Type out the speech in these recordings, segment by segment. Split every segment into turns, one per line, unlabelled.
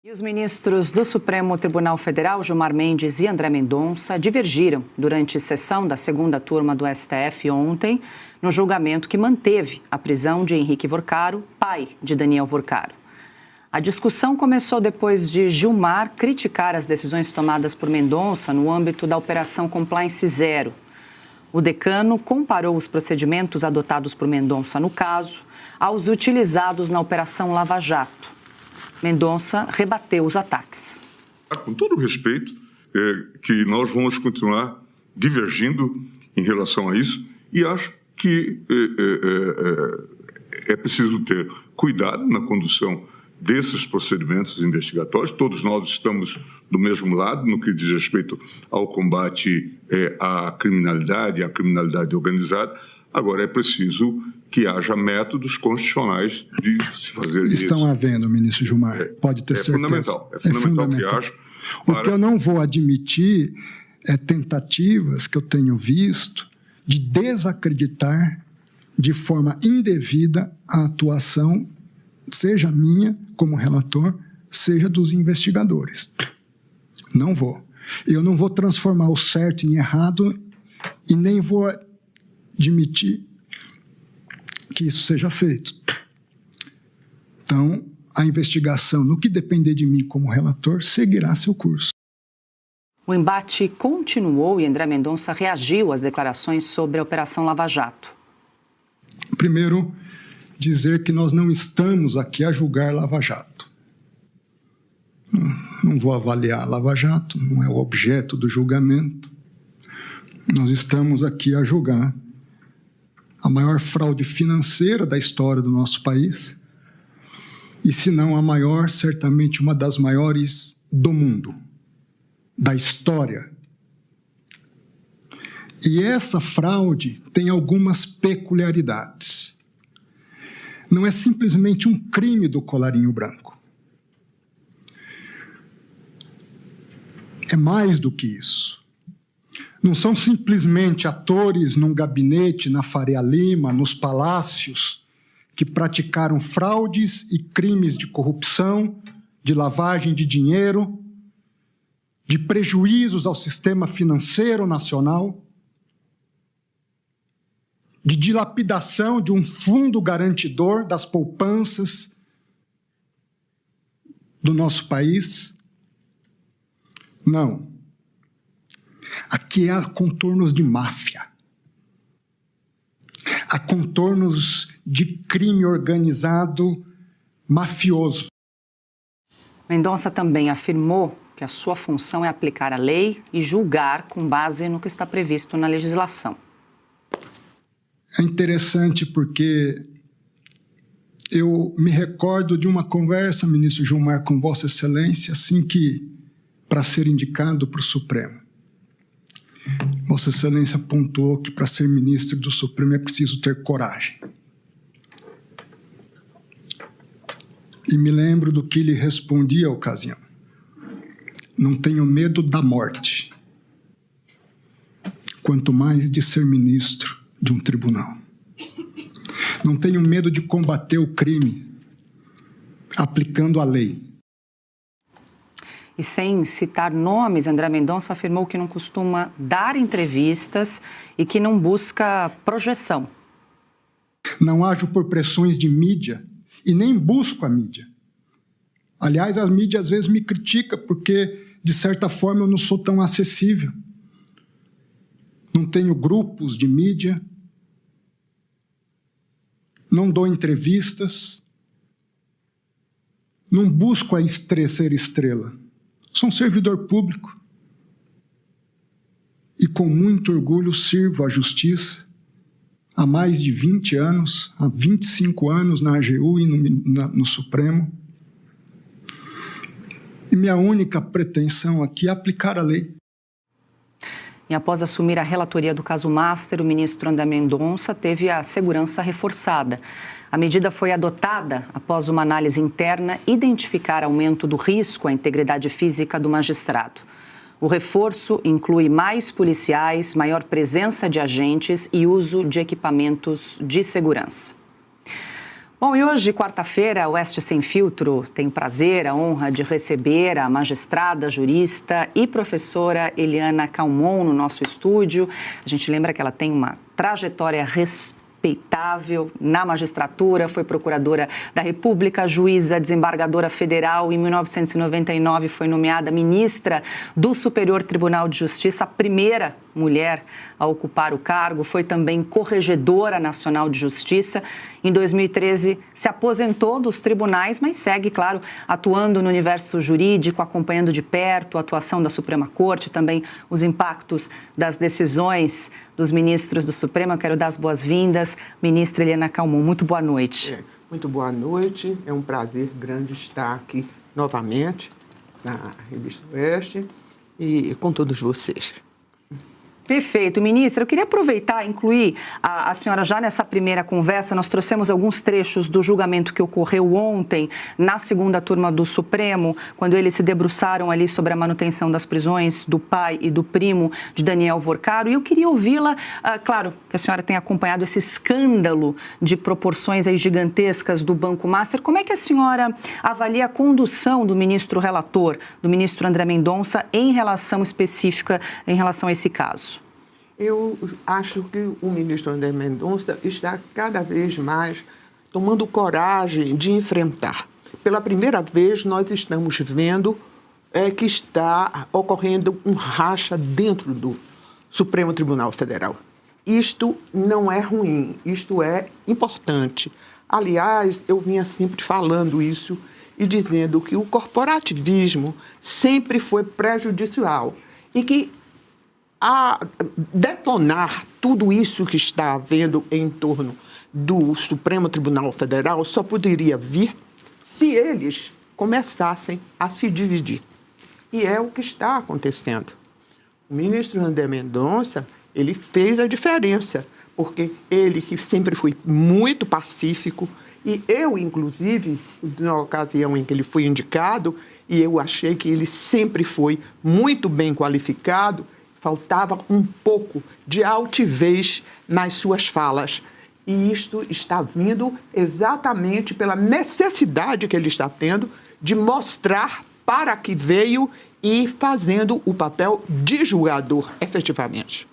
E os ministros do Supremo Tribunal Federal, Gilmar Mendes e André Mendonça, divergiram durante sessão da segunda turma do STF ontem, no julgamento que manteve a prisão de Henrique Vorcaro, pai de Daniel Vorcaro. A discussão começou depois de Gilmar criticar as decisões tomadas por Mendonça no âmbito da Operação Compliance Zero. O decano comparou os procedimentos adotados por Mendonça no caso aos utilizados na Operação Lava Jato. Mendonça rebateu os ataques.
Com todo o respeito, que nós vamos continuar divergindo em relação a isso e acho que é preciso ter cuidado na condução desses procedimentos investigatórios. Todos nós estamos do mesmo lado no que diz respeito ao combate à criminalidade organizada. Agora é preciso que haja métodos constitucionais de se fazer isso.
Estão havendo, ministro Gilmar, pode ter certeza.
É fundamental que haja.
O que eu não vou admitir é tentativas que eu tenho visto de desacreditar de forma indevida a atuação, seja minha como relator, seja dos investigadores. Não vou. Eu não vou transformar o certo em errado e nem vou admitir que isso seja feito. Então, a investigação, no que depender de mim como relator, seguirá seu curso.
O embate continuou e André Mendonça reagiu às declarações sobre a Operação Lava Jato.
Primeiro, dizer que nós não estamos aqui a julgar Lava Jato. Não vou avaliar Lava Jato, não é o objeto do julgamento. Nós estamos aqui a julgar a maior fraude financeira da história do nosso país, e se não a maior, certamente uma das maiores do mundo, da história. E essa fraude tem algumas peculiaridades. Não é simplesmente um crime do colarinho branco. É mais do que isso. Não são simplesmente atores num gabinete, na Faria Lima, nos palácios, que praticaram fraudes e crimes de corrupção, de lavagem de dinheiro, de prejuízos ao sistema financeiro nacional, de dilapidação de um fundo garantidor das poupanças do nosso país. Não. Aqui há contornos de máfia. Há contornos de crime organizado mafioso.
Mendonça também afirmou que a sua função é aplicar a lei e julgar com base no que está previsto na legislação.
É interessante porque eu me recordo de uma conversa, ministro Gilmar, com Vossa Excelência, assim que, para ser indicado para o Supremo. Vossa Excelência pontuou que para ser ministro do Supremo é preciso ter coragem. E me lembro do que lhe respondi à ocasião. Não tenho medo da morte, quanto mais de ser ministro de um tribunal. Não tenho medo de combater o crime, aplicando a lei.
E sem citar nomes, André Mendonça afirmou que não costuma dar entrevistas e que não busca projeção.
Não ajo por pressões de mídia e nem busco a mídia. Aliás, a mídia às vezes me critica porque, de certa forma, eu não sou tão acessível. Não tenho grupos de mídia, não dou entrevistas, não busco ser estrela. Sou um servidor público e com muito orgulho sirvo à justiça há mais de 20 anos, há 25 anos na AGU e no Supremo. E minha única pretensão aqui é aplicar a lei.
E após assumir a relatoria do caso Master, o ministro André Mendonça teve a segurança reforçada. A medida foi adotada após uma análise interna identificar aumento do risco à integridade física do magistrado. O reforço inclui mais policiais, maior presença de agentes e uso de equipamentos de segurança. Bom, e hoje, quarta-feira, o Oeste Sem Filtro tem o prazer, a honra de receber a magistrada, jurista e professora Eliana Calmon no nosso estúdio. A gente lembra que ela tem uma trajetória respeitável na magistratura, foi procuradora da República, juíza, desembargadora federal. Em 1999 foi nomeada ministra do Superior Tribunal de Justiça, a primeira mulher a ocupar o cargo, foi também corregedora nacional de justiça. Em 2013 se aposentou dos tribunais, mas segue, claro, atuando no universo jurídico, acompanhando de perto a atuação da Suprema Corte, também os impactos das decisões dos ministros do Supremo. Eu quero dar as boas-vindas, ministra Eliana Calmon. Muito boa noite.
Muito boa noite, é um prazer grande estar aqui novamente na Revista Oeste e com todos vocês.
Perfeito. Ministra, eu queria aproveitar e incluir a senhora já nessa primeira conversa. Nós trouxemos alguns trechos do julgamento que ocorreu ontem na segunda turma do Supremo, quando eles se debruçaram ali sobre a manutenção das prisões do pai e do primo de Daniel Vorcaro. E eu queria ouvi-la, claro, que a senhora tem acompanhado esse escândalo de proporções aí gigantescas do Banco Master. Como é que a senhora avalia a condução do ministro relator, do ministro André Mendonça, em relação específica, em relação a esse caso?
Eu acho que o ministro André Mendonça está cada vez mais tomando coragem de enfrentar. Pela primeira vez, nós estamos vendo que está ocorrendo um racha dentro do Supremo Tribunal Federal. Isto não é ruim, isto é importante. Aliás, eu vinha sempre falando isso e dizendo que o corporativismo sempre foi prejudicial e que a detonar tudo isso que está havendo em torno do Supremo Tribunal Federal só poderia vir se eles começassem a se dividir. E é o que está acontecendo. O ministro André Mendonça, ele fez a diferença, porque ele que sempre foi muito pacífico, e eu, inclusive, na ocasião em que ele foi indicado, e eu achei que ele sempre foi muito bem qualificado, faltava um pouco de altivez nas suas falas. E isto está vindo exatamente pela necessidade que ele está tendo de mostrar para que veio e fazendo o papel de julgador, efetivamente.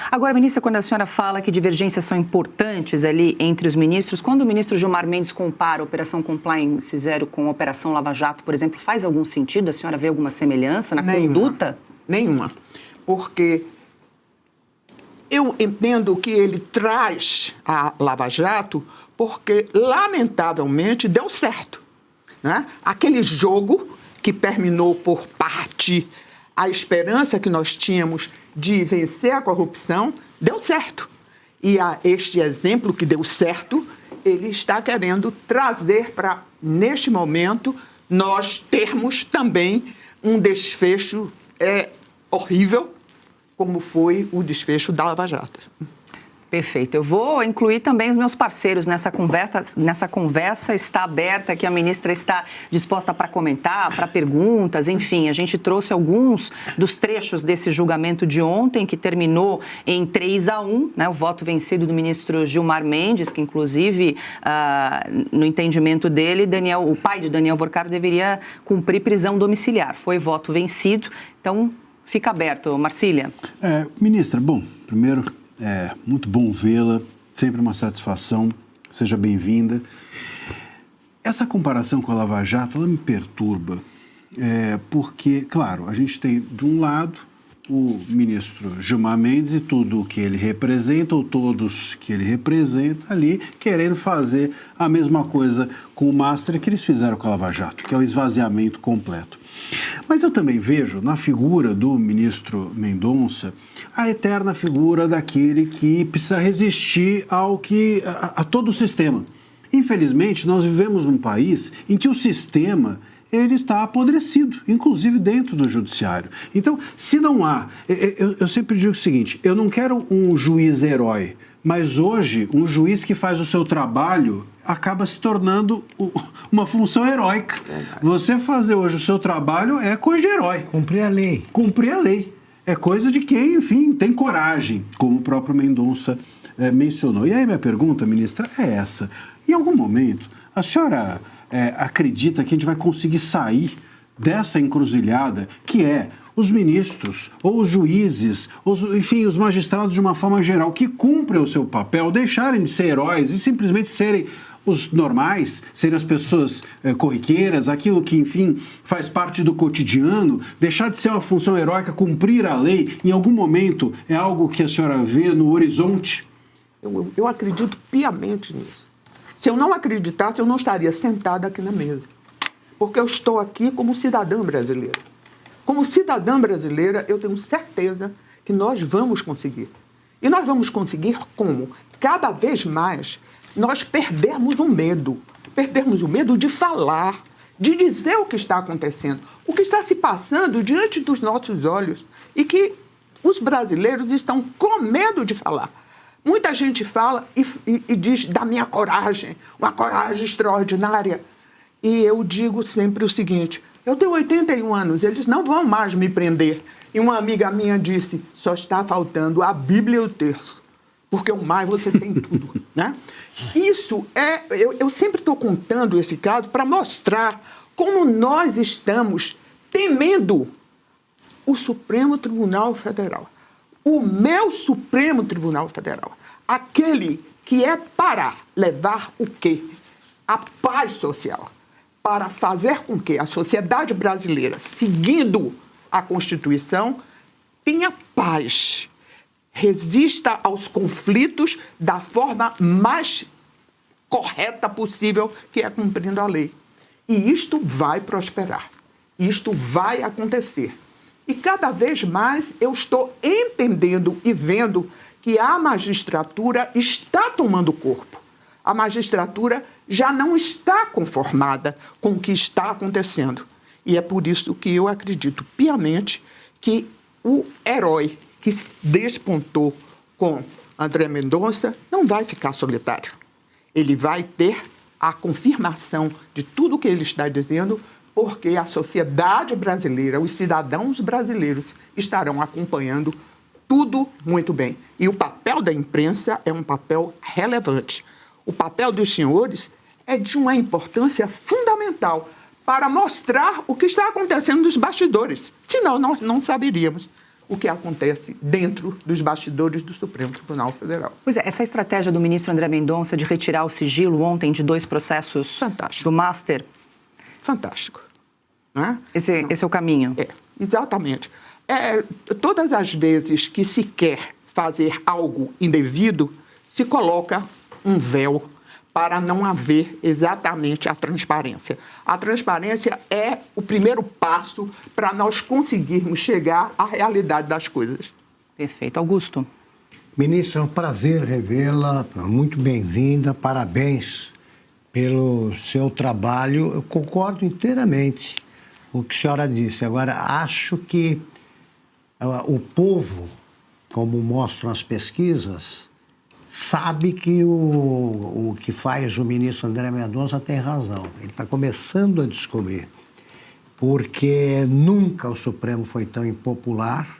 Agora, ministra, quando a senhora fala que divergências são importantes ali entre os ministros, quando o ministro Gilmar Mendes compara a Operação Compliance Zero com a Operação Lava Jato, por exemplo, faz algum sentido? A senhora vê alguma semelhança na conduta?
Nenhuma. Porque eu entendo que ele traz a Lava Jato porque, lamentavelmente, deu certo, né? Aquele jogo que terminou por partir a esperança que nós tínhamos de vencer a corrupção, deu certo. E este exemplo que deu certo, ele está querendo trazer para, neste momento, nós termos também um desfecho horrível, como foi o desfecho da Lava Jato.
Perfeito. Eu vou incluir também os meus parceiros nessa conversa. Nessa conversa está aberta, que a ministra está disposta para comentar, para perguntas, enfim. A gente trouxe alguns dos trechos desse julgamento de ontem, que terminou em 3-1, né, o voto vencido do ministro Gilmar Mendes, que inclusive, no entendimento dele, o pai de Daniel Vorcaro deveria cumprir prisão domiciliar. Foi voto vencido, então fica aberto. Marcília.
Ministra, bom, primeiro, muito bom vê-la, sempre uma satisfação, seja bem-vinda. Essa comparação com a Lava Jato, ela me perturba, porque, claro, a gente tem, de um lado, o ministro Gilmar Mendes e tudo o que ele representa, ou todos que ele representa ali, querendo fazer a mesma coisa com o Master que eles fizeram com a Lava Jato, que é o esvaziamento completo. Mas eu também vejo na figura do ministro Mendonça a eterna figura daquele que precisa resistir a todo o sistema. Infelizmente, nós vivemos num país em que o sistema ele está apodrecido, inclusive dentro do judiciário. Então, se não há... Eu sempre digo o seguinte, eu não quero um juiz herói, mas hoje um juiz que faz o seu trabalho acaba se tornando uma função heróica. Você fazer hoje o seu trabalho é coisa de herói.
Cumprir a lei.
Cumprir a lei. É coisa de quem, enfim, tem coragem, como o próprio Mendonça mencionou. E aí minha pergunta, ministra, é essa. Em algum momento, a senhora acredita que a gente vai conseguir sair dessa encruzilhada que é os ministros ou os juízes, enfim, os magistrados de uma forma geral que cumprem o seu papel, deixarem de ser heróis e simplesmente serem os normais, serem as pessoas corriqueiras, aquilo que, enfim, faz parte do cotidiano, deixar de ser uma função heróica, cumprir a lei, em algum momento é algo que a senhora vê no horizonte?
Eu acredito piamente nisso. Se eu não acreditasse, eu não estaria sentada aqui na mesa. Porque eu estou aqui como cidadã brasileira. Como cidadã brasileira, eu tenho certeza que nós vamos conseguir. E nós vamos conseguir como? Cada vez mais nós perdermos o medo. Perdermos o medo de falar, de dizer o que está acontecendo, o que está se passando diante dos nossos olhos e que os brasileiros estão com medo de falar. Muita gente fala e diz da minha coragem, uma coragem extraordinária. E eu digo sempre o seguinte, eu tenho 81 anos, eles não vão mais me prender. E uma amiga minha disse, só está faltando a Bíblia e o terço, porque o mais você tem tudo, né? Isso eu sempre estou contando esse caso para mostrar como nós estamos temendo o Supremo Tribunal Federal. O meu Supremo Tribunal Federal, aquele que é para levar o quê? A paz social, para fazer com que a sociedade brasileira, seguindo a Constituição, tenha paz, resista aos conflitos da forma mais correta possível, que é cumprindo a lei. E isto vai prosperar, isto vai acontecer. E cada vez mais eu estou entendendo e vendo que a magistratura está tomando corpo. A magistratura já não está conformada com o que está acontecendo. E é por isso que eu acredito piamente que o herói que despontou com André Mendonça não vai ficar solitário. Ele vai ter a confirmação de tudo o que ele está dizendo, porque a sociedade brasileira, os cidadãos brasileiros estarão acompanhando tudo muito bem. E o papel da imprensa é um papel relevante. O papel dos senhores é de uma importância fundamental para mostrar o que está acontecendo nos bastidores. Senão, nós não saberíamos o que acontece dentro dos bastidores do Supremo Tribunal Federal.
Pois é, essa estratégia do ministro André Mendonça de retirar o sigilo ontem de 2 processos
Fantástico.
do Master...
Fantástico. Né?
Esse é o caminho.
Exatamente. Todas as vezes que se quer fazer algo indevido, se coloca um véu para não haver exatamente a transparência. A transparência é o primeiro passo para nós conseguirmos chegar à realidade das coisas.
Perfeito. Augusto.
Ministra, é um prazer revê-la, muito bem-vinda, parabéns pelo seu trabalho. Eu concordo inteiramente com o que a senhora disse. Agora, acho que o povo, como mostram as pesquisas, sabe que o que faz o ministro André Mendonça tem razão. Ele está começando a descobrir, porque nunca o Supremo foi tão impopular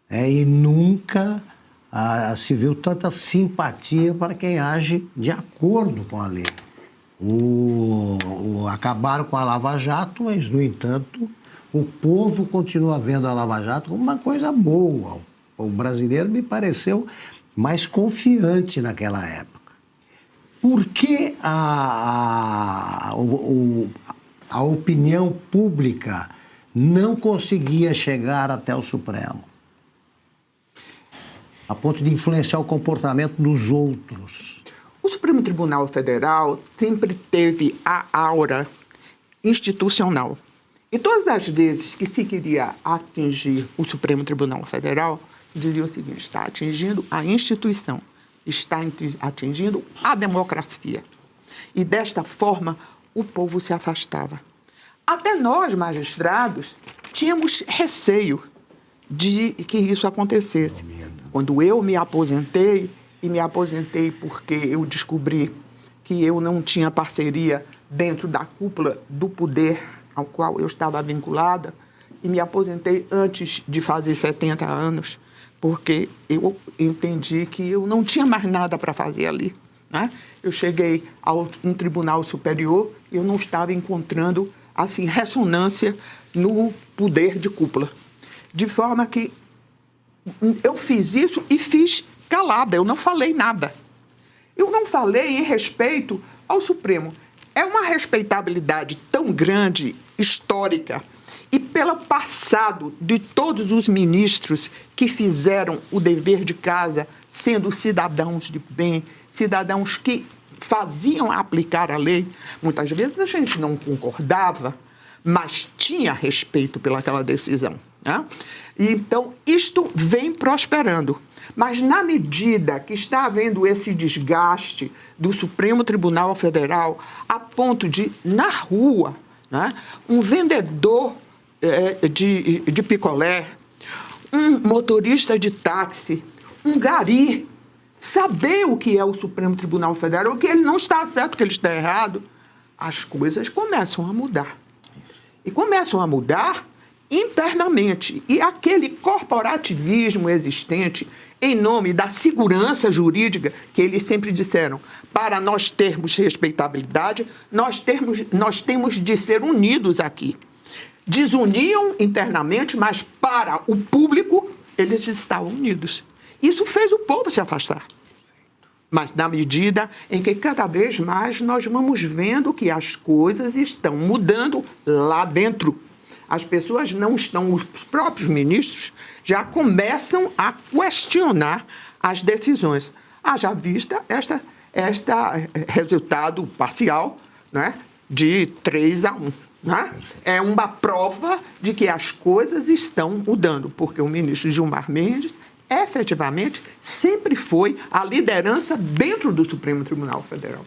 e nunca se viu tanta simpatia para quem age de acordo com a lei. Acabaram com a Lava Jato, mas, no entanto, o povo continua vendo a Lava Jato como uma coisa boa. O brasileiro me pareceu mais confiante naquela época. Por que a opinião pública não conseguia chegar até o Supremo, a ponto de influenciar o comportamento dos outros?
O Supremo Tribunal Federal sempre teve a aura institucional. E todas as vezes que se queria atingir o Supremo Tribunal Federal, dizia o seguinte: está atingindo a instituição, está atingindo a democracia. E desta forma, o povo se afastava. Até nós, magistrados, tínhamos receio de que isso acontecesse. Quando eu me aposentei, e me aposentei porque eu descobri que eu não tinha parceria dentro da cúpula do poder ao qual eu estava vinculada, e me aposentei antes de fazer 70 anos, porque eu entendi que eu não tinha mais nada para fazer ali, né? Eu cheguei a um tribunal superior e eu não estava encontrando assim, ressonância no poder de cúpula. De forma que eu fiz isso e fiz calada, eu não falei nada. Eu não falei em respeito ao Supremo. É uma respeitabilidade tão grande, histórica, e pelo passado de todos os ministros que fizeram o dever de casa, sendo cidadãos de bem, cidadãos que faziam aplicar a lei. Muitas vezes a gente não concordava, mas tinha respeito pelaquela decisão, né? E então, isto vem prosperando. Mas, na medida que está havendo esse desgaste do Supremo Tribunal Federal, a ponto de, na rua, né, um vendedor de picolé, um motorista de táxi, um gari, saber o que é o Supremo Tribunal Federal, que ele não está certo, que ele está errado, as coisas começam a mudar. E começam a mudar internamente. E aquele corporativismo existente, em nome da segurança jurídica, que eles sempre disseram, para nós termos respeitabilidade, nós temos de ser unidos aqui. Desuniam internamente, mas para o público, eles estavam unidos. Isso fez o povo se afastar. Mas na medida em que cada vez mais nós vamos vendo que as coisas estão mudando lá dentro. As pessoas não estão, os próprios ministros já começam a questionar as decisões. Haja vista este resultado parcial, né, de 3-1. Né? É uma prova de que as coisas estão mudando, porque o ministro Gilmar Mendes efetivamente sempre foi a liderança dentro do Supremo Tribunal Federal.